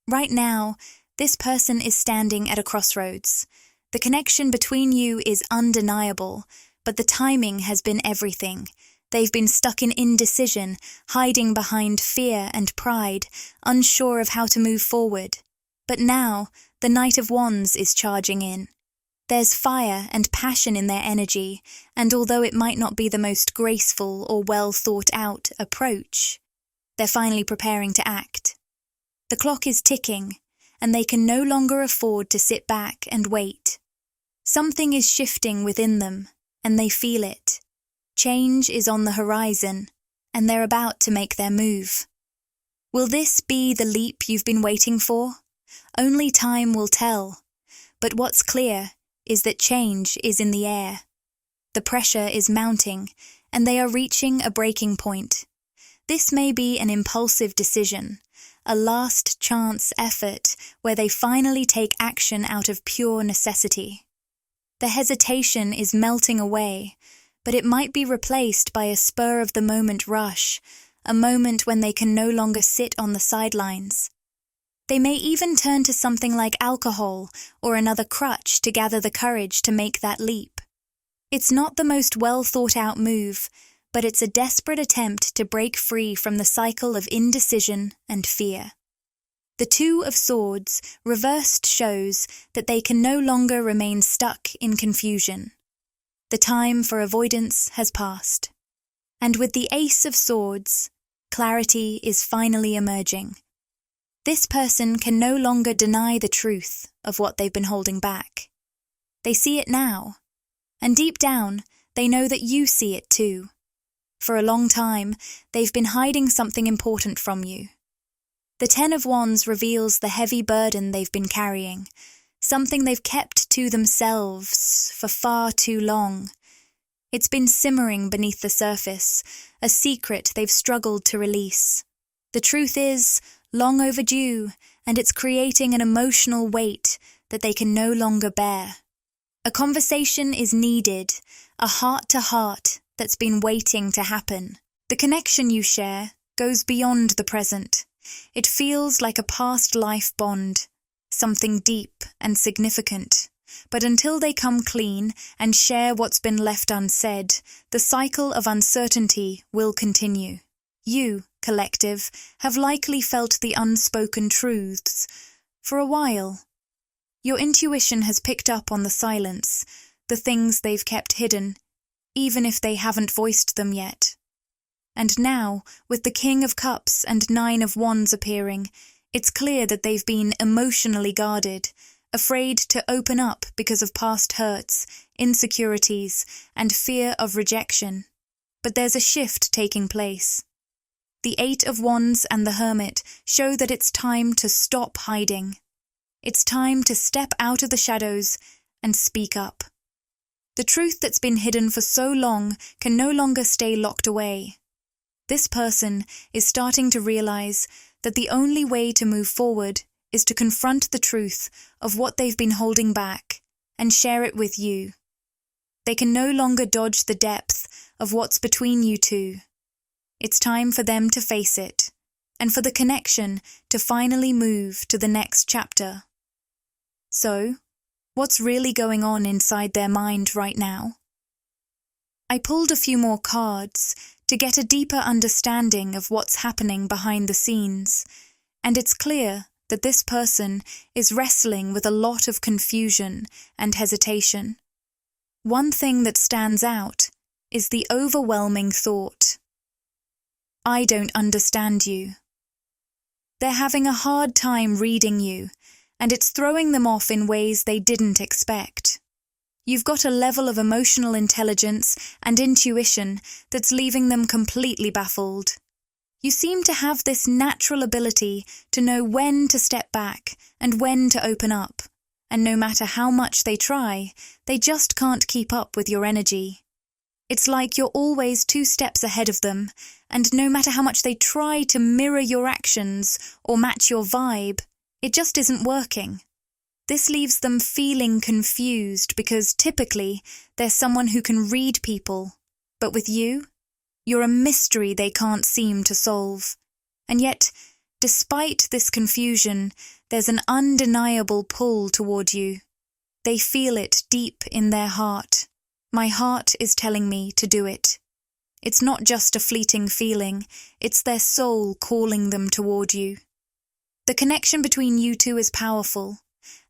Right now, this person is standing at a crossroads. The connection between you is undeniable, but the timing has been everything. They've been stuck in indecision, hiding behind fear and pride, unsure of how to move forward. But now, the Knight of Wands is charging in. There's fire and passion in their energy, and although it might not be the most graceful or well-thought-out approach, they're finally preparing to act. The clock is ticking, and they can no longer afford to sit back and wait. Something is shifting within them, and they feel it. Change is on the horizon, and they're about to make their move. Will this be the leap you've been waiting for? Only time will tell. But what's clear is that change is in the air. The pressure is mounting, and they are reaching a breaking point. This may be an impulsive decision, a last-chance effort where they finally take action out of pure necessity. The hesitation is melting away, but it might be replaced by a spur-of-the-moment rush, a moment when they can no longer sit on the sidelines. They may even turn to something like alcohol or another crutch to gather the courage to make that leap. It's not the most well-thought-out move, but it's a desperate attempt to break free from the cycle of indecision and fear. The Two of Swords reversed shows that they can no longer remain stuck in confusion. The time for avoidance has passed. And with the Ace of Swords, clarity is finally emerging. This person can no longer deny the truth of what they've been holding back. They see it now, and deep down, they know that you see it too. For a long time, they've been hiding something important from you. The Ten of Wands reveals the heavy burden they've been carrying, something they've kept to themselves for far too long. It's been simmering beneath the surface, a secret they've struggled to release. The truth is long overdue, and it's creating an emotional weight that they can no longer bear. A conversation is needed, a heart-to-heart that's been waiting to happen. The connection you share, goes beyond the present. It feels like a past life bond, something deep and significant. But until they come clean and share what's been left unsaid, the cycle of uncertainty will continue. You, collective, have likely felt the unspoken truths for a while. Your intuition has picked up on the silence, the things they've kept hidden, even if they haven't voiced them yet. And now, with the King of Cups and Nine of Wands appearing, it's clear that they've been emotionally guarded, afraid to open up because of past hurts, insecurities, and fear of rejection. But there's a shift taking place. The Eight of Wands and the Hermit show that it's time to stop hiding. It's time to step out of the shadows and speak up. The truth that's been hidden for so long can no longer stay locked away. This person is starting to realize that the only way to move forward is to confront the truth of what they've been holding back and share it with you. They can no longer dodge the depth of what's between you two. It's time for them to face it, and for the connection to finally move to the next chapter. So, what's really going on inside their mind right now? I pulled a few more cards to get a deeper understanding of what's happening behind the scenes, and it's clear that this person is wrestling with a lot of confusion and hesitation. One thing that stands out is the overwhelming thought, I don't understand you. They're having a hard time reading you, and it's throwing them off in ways they didn't expect. You've got a level of emotional intelligence and intuition that's leaving them completely baffled. You seem to have this natural ability to know when to step back and when to open up, and no matter how much they try, they just can't keep up with your energy. It's like you're always 2 steps ahead of them, and no matter how much they try to mirror your actions or match your vibe, it just isn't working. This leaves them feeling confused because typically they're someone who can read people, but with you, you're a mystery they can't seem to solve. And yet, despite this confusion, there's an undeniable pull toward you. They feel it deep in their heart. My heart is telling me to do it. It's not just a fleeting feeling, it's their soul calling them toward you. The connection between you two is powerful,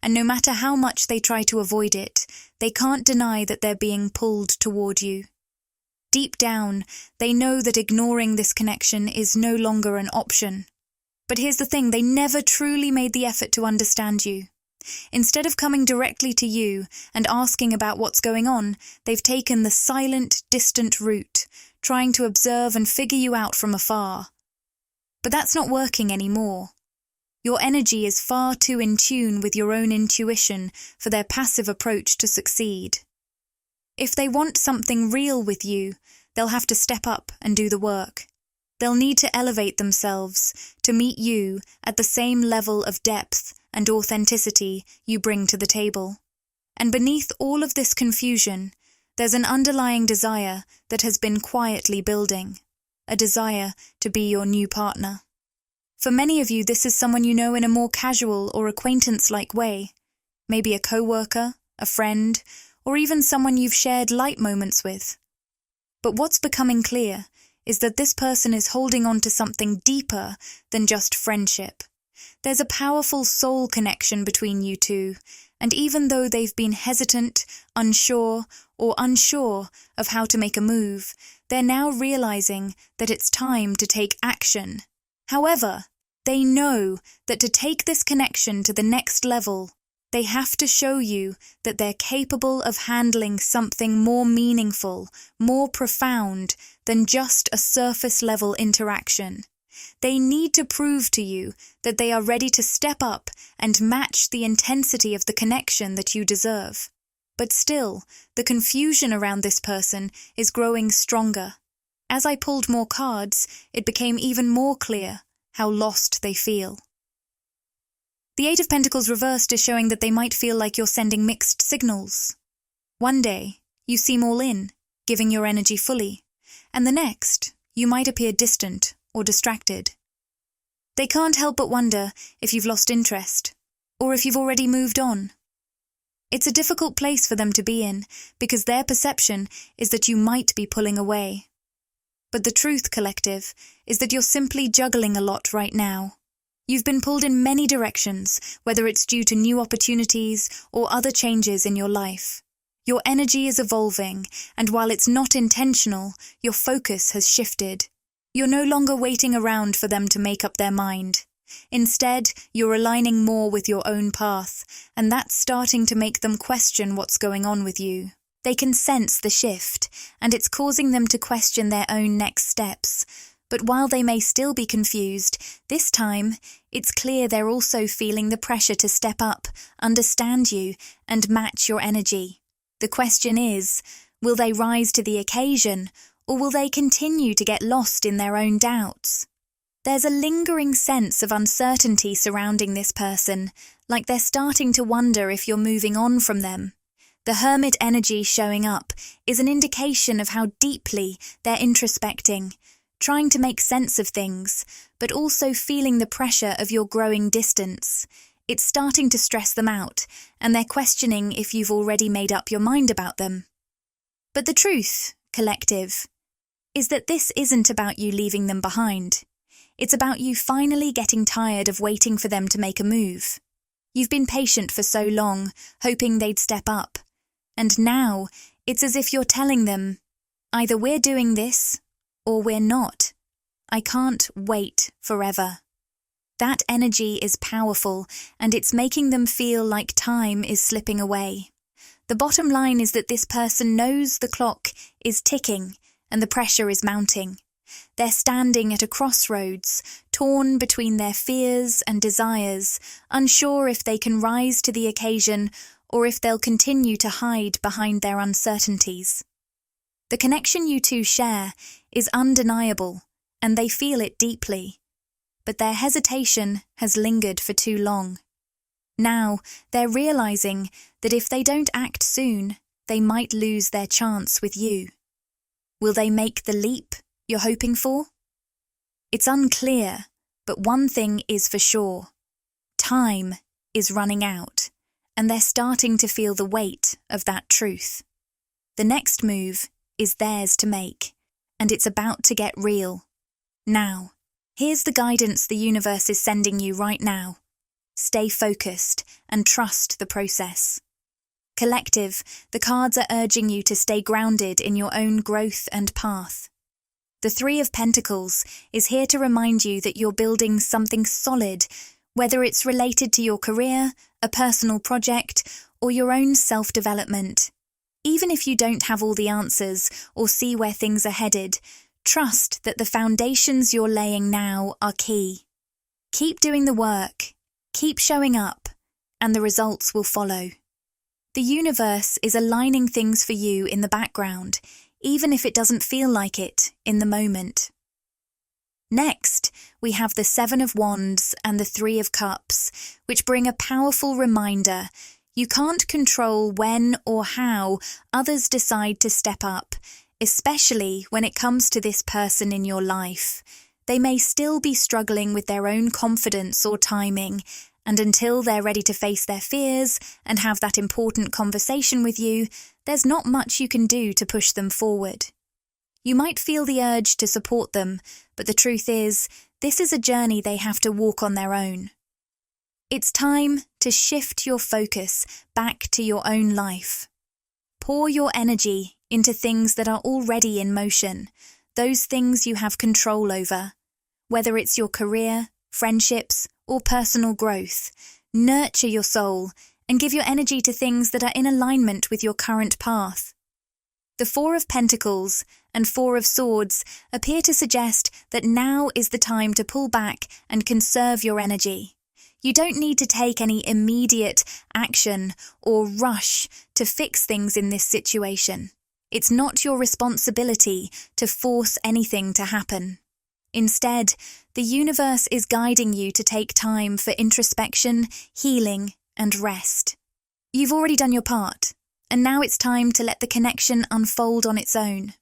and no matter how much they try to avoid it, they can't deny that they're being pulled toward you. Deep down, they know that ignoring this connection is no longer an option. But here's the thing, they never truly made the effort to understand you. Instead of coming directly to you and asking about what's going on, they've taken the silent, distant route, trying to observe and figure you out from afar. But that's not working anymore. Your energy is far too in tune with your own intuition for their passive approach to succeed. If they want something real with you, they'll have to step up and do the work. They'll need to elevate themselves to meet you at the same level of depth and authenticity you bring to the table. And beneath all of this confusion, there's an underlying desire that has been quietly building, a desire to be your new partner. For many of you, this is someone you know in a more casual or acquaintance-like way, maybe a coworker, a friend, or even someone you've shared light moments with. But what's becoming clear is that this person is holding on to something deeper than just friendship. There's a powerful soul connection between you two, and even though they've been hesitant, unsure of how to make a move, they're now realizing that it's time to take action. However, they know that to take this connection to the next level, they have to show you that they're capable of handling something more meaningful, more profound than just a surface-level interaction. They need to prove to you that they are ready to step up and match the intensity of the connection that you deserve. But still, the confusion around this person is growing stronger. As I pulled more cards, it became even more clear how lost they feel. The Eight of Pentacles reversed is showing that they might feel like you're sending mixed signals. One day, you seem all in, giving your energy fully, and the next, you might appear distant or distracted. They can't help but wonder if you've lost interest, or if you've already moved on. It's a difficult place for them to be in, because their perception is that you might be pulling away. But the truth, collective, is that you're simply juggling a lot right now. You've been pulled in many directions, whether it's due to new opportunities or other changes in your life. Your energy is evolving, and while it's not intentional, your focus has shifted. You're no longer waiting around for them to make up their mind. Instead, you're aligning more with your own path, and that's starting to make them question what's going on with you. They can sense the shift, and it's causing them to question their own next steps. But while they may still be confused, this time, it's clear they're also feeling the pressure to step up, understand you, and match your energy. The question is, will they rise to the occasion, or will they continue to get lost in their own doubts? There's a lingering sense of uncertainty surrounding this person, like they're starting to wonder if you're moving on from them. The hermit energy showing up is an indication of how deeply they're introspecting, trying to make sense of things, but also feeling the pressure of your growing distance. It's starting to stress them out, and they're questioning if you've already made up your mind about them. But the truth, collective, is that this isn't about you leaving them behind. It's about you finally getting tired of waiting for them to make a move. You've been patient for so long, hoping they'd step up. And now, it's as if you're telling them, either we're doing this, or we're not. I can't wait forever. That energy is powerful, and it's making them feel like time is slipping away. The bottom line is that this person knows the clock is ticking, and the pressure is mounting. They're standing at a crossroads, torn between their fears and desires, unsure if they can rise to the occasion or if they'll continue to hide behind their uncertainties. The connection you two share is undeniable, and they feel it deeply. But their hesitation has lingered for too long. Now, they're realizing that if they don't act soon, they might lose their chance with you. Will they make the leap you're hoping for? It's unclear, but one thing is for sure. Time is running out, and they're starting to feel the weight of that truth. The next move is theirs to make, and it's about to get real. Now, here's the guidance the universe is sending you right now. Stay focused and trust the process. Collective, the cards are urging you to stay grounded in your own growth and path. The Three of Pentacles is here to remind you that you're building something solid, whether it's related to your career, a personal project, or your own self-development. Even if you don't have all the answers or see where things are headed, trust that the foundations you're laying now are key. Keep doing the work, keep showing up, and the results will follow. The universe is aligning things for you in the background, even if it doesn't feel like it in the moment. Next, we have the Seven of Wands and the Three of Cups, which bring a powerful reminder. You can't control when or how others decide to step up, especially when it comes to this person in your life. They may still be struggling with their own confidence or timing, and until they're ready to face their fears and have that important conversation with you, there's not much you can do to push them forward. You might feel the urge to support them, but the truth is, this is a journey they have to walk on their own. It's time to shift your focus back to your own life. Pour your energy into things that are already in motion, those things you have control over. Whether it's your career, friendships, or personal growth, nurture your soul and give your energy to things that are in alignment with your current path. The Four of Pentacles and Four of Swords appear to suggest that now is the time to pull back and conserve your energy. You don't need to take any immediate action or rush to fix things in this situation. It's not your responsibility to force anything to happen. Instead, the universe is guiding you to take time for introspection, healing, and rest. You've already done your part, and now it's time to let the connection unfold on its own.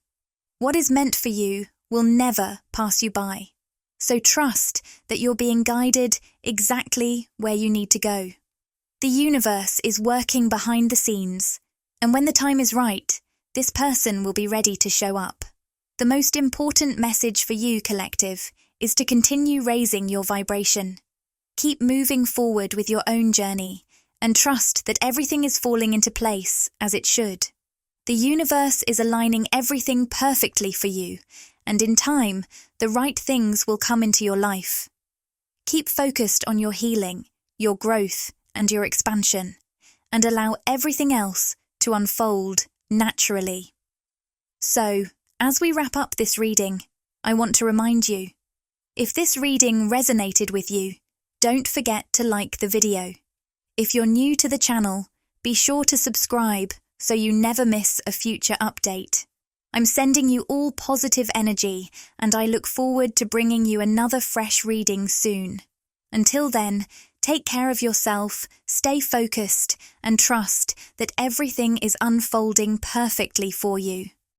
What is meant for you will never pass you by. So trust that you're being guided exactly where you need to go. The universe is working behind the scenes, and when the time is right, this person will be ready to show up. The most important message for you, collective, is to continue raising your vibration. Keep moving forward with your own journey, and trust that everything is falling into place as it should. The universe is aligning everything perfectly for you, and in time, the right things will come into your life. Keep focused on your healing, your growth, and your expansion, and allow everything else to unfold naturally. So, as we wrap up this reading, I want to remind you, if this reading resonated with you, don't forget to like the video. If you're new to the channel, be sure to subscribe so you never miss a future update. I'm sending you all positive energy, and I look forward to bringing you another fresh reading soon. Until then, take care of yourself, stay focused, and trust that everything is unfolding perfectly for you.